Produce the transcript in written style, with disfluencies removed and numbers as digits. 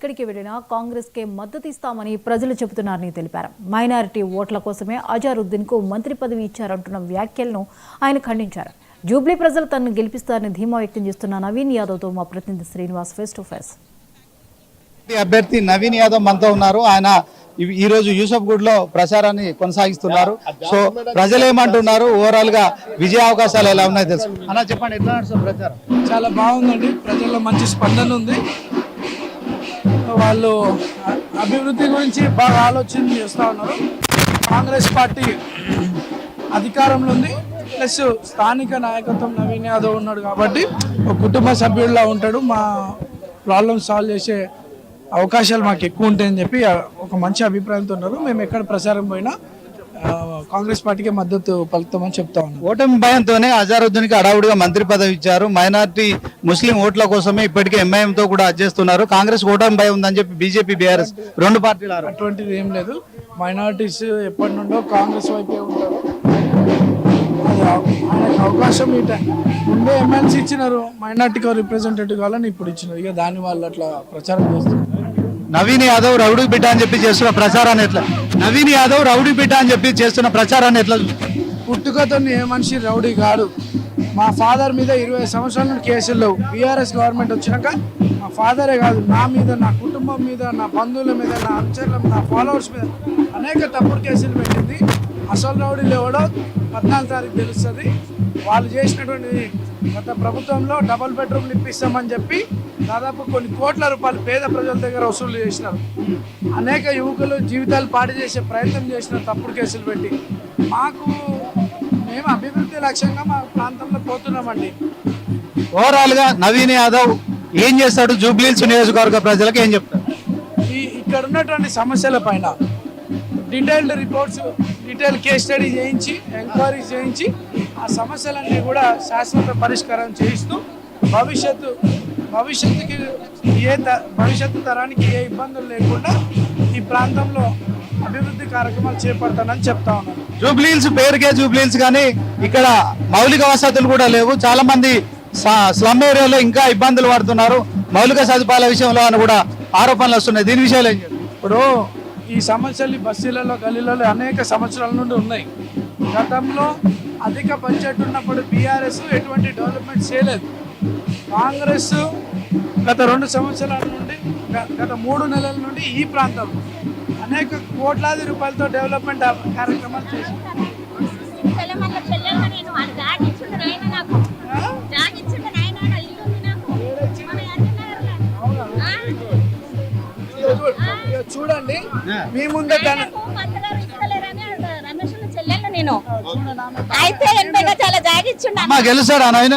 ఎక్కడికి వెళ్ళినా కాంగ్రెస్కే మద్దతు ఇస్తామని ప్రజలు చెబుతున్నారని తెలిపారు. మైనారిటీ ఓట్ల కోసమే అజారుద్దీన్కు మంత్రి పదవి ఇచ్చారంటున్న వ్యాఖ్యలను ఆయన ఖండించారు. జూబ్లీ ప్రజలు తనను గెలిపిస్తారని ధీమా వ్యక్తం చేస్తున్న నవీన్ యాదవ్తో మా ప్రతినిధి శ్రీనివాస్ ఫేస్ టు ఫేస్. అభ్యర్థి నవీన్ యాదవ్ మనతో ఉన్నారు. ఆయన ఈ రోజు యూసఫ్గూడ్ లో ప్రచారాన్ని కొనసాగిస్తున్నారు. సో ప్రజలు ఏమంటున్నారు, ఓవరాల్ గా విజయ అవకాశాలు ఎలా ఉన్నాయో తెలుసు. అలా చెప్పండి, ఎట్లా నడుస్తుంది ప్రచారం? చాలా బాగుందండి. ప్రజల్లో మంచి స్పందన ఉంది. వాళ్ళు అభివృద్ధి గురించి బాగా ఆలోచన చేస్తూ ఉన్నారు. కాంగ్రెస్ పార్టీ అధికారంలో ఉంది, ప్లస్ స్థానిక నాయకత్వం నవీన్ యాదవ్ ఉన్నాడు కాబట్టి ఒక కుటుంబ సభ్యుడిలా ఉంటాడు. మా ప్రాబ్లమ్ సాల్వ్ చేసే అవకాశాలు మాకు ఎక్కువ ఉంటాయని చెప్పి ఒక మంచి అభిప్రాయంతో ఉన్నారు. మేము ఎక్కడ ప్రచారం పోయినా కాంగ్రెస్ పార్టీకి మద్దతు పలుకుతామని చెప్తా ఉన్నాం. ఓటమి భయంతోనే అజారుద్దీన్కి అడావుడిగా మంత్రి పదవి ఇచ్చారు. మైనార్టీ ముస్లిం ఓట్ల కోసమే ఇప్పటికే ఎంఐఎంతో కూడా చేస్తున్నారు. కాంగ్రెస్ ఓటమి భయం ఉందని చెప్పి బీజేపీ, బీఆర్ఎస్ రెండు పార్టీలు అటువంటిది ఏం లేదు. మైనార్టీస్ ఎప్పటి నుండో కాంగ్రెస్ వైపే ఉంటారు. ఆయనకు అవకాశం ముందే ఎమ్మెల్సీ ఇచ్చినారు, మైనార్టీకి రిప్రజెంటేటివ్ కావాలని ఇప్పుడు ఇచ్చినారు. ఇక దాని వాళ్ళు అట్లా ప్రచారం చేస్తున్నారు. నవీన్ యాదవ్ రౌడీ బిడ్డ అని చెప్పి చేస్తున్న ప్రచారాన్ని ఎట్లా పుట్టుకతో ఏ మనిషి రౌడీ కాడు. మా ఫాదర్ మీద 20 సంవత్సరాల నుండి కేసులు లేవు. బీఆర్ఎస్ గవర్నమెంట్ వచ్చినాక మా ఫాదరే కాదు, నా మీద, నా కుటుంబం మీద, నా బంధువుల మీద, నా అనుచరుల మీద, నా ఫాలోవర్స్ మీద అనేక తప్పుడు కేసులు పెట్టింది. అసలు రౌడీలు ఎవడో 14 తారీఖు తెలుస్తుంది. వాళ్ళు చేసినటువంటి గత ప్రభుత్వంలో డబుల్ బెడ్రూమ్లు ఇప్పిస్తామని చెప్పి దాదాపు కొన్ని కోట్ల రూపాయలు పేద ప్రజల దగ్గర వసూలు చేసినారు. అనేక యువకులు జీవితాలు పాడు చేసే ప్రయత్నం చేసినారు తప్పుడు కేసులు పెట్టి. మేము అభివృద్ధి లక్ష్యంగా మా ప్రాంతంలో పోతున్నామండి. ఓవరాల్ గా నవీన్ యాదవ్ ఏం చేస్తాడు, జూబ్లీహిల్స్ నియోజకవర్గ ప్రజలకు ఏం చెప్తారు? ఇక్కడ ఉన్నటువంటి సమస్యల పైన detailed reports, detail case study చేయించి, ఎంక్వైరీ చేయించి ఆ సమస్యలన్నీ కూడా శాశ్వత పరిష్కారం చేయిస్తూ భవిష్యత్తుకి భవిష్యత్తు తరానికి ఏ ఇబ్బందులు లేకుండా ఈ ప్రాంతంలో అభివృద్ధి కార్యక్రమాలు చేపడతానని చెప్తా ఉన్నాను. జూబ్లీహిల్స్ పేరుకే జూబ్లీహిల్స్, కానీ ఇక్కడ మౌలిక వసతులు కూడా లేవు. చాలా మంది స్లమ్ ఏరియాలో ఇంకా ఇబ్బందులు పడుతున్నారు. మౌలిక సదుపాయాల విషయంలో అని కూడా ఆరోపణలు వస్తున్నాయి. దీని విషయాలు ఏం చెప్తారు? ఇప్పుడు ఈ సమస్యలు బస్తీలలో, గల్లీలలో అనేక సంవత్సరాల నుండి ఉన్నాయి. గతంలో అధిక బడ్జెట్ ఉన్నప్పుడు బీఆర్ఎస్ ఎటువంటి డెవలప్మెంట్ చేయలేదు. కాంగ్రెస్ గత 2 సంవత్సరాల నుండి, గత 3 నెలల నుండి ఈ ప్రాంతంలో అనేక కోట్లాది రూపాయలతో డెవలప్మెంట్ కార్యక్రమాలు చేసింది. చూడండి, మీ ముందే నేను అయితే చాలా జాగిచ్చున్నా గెలుస్తాడా నాయన?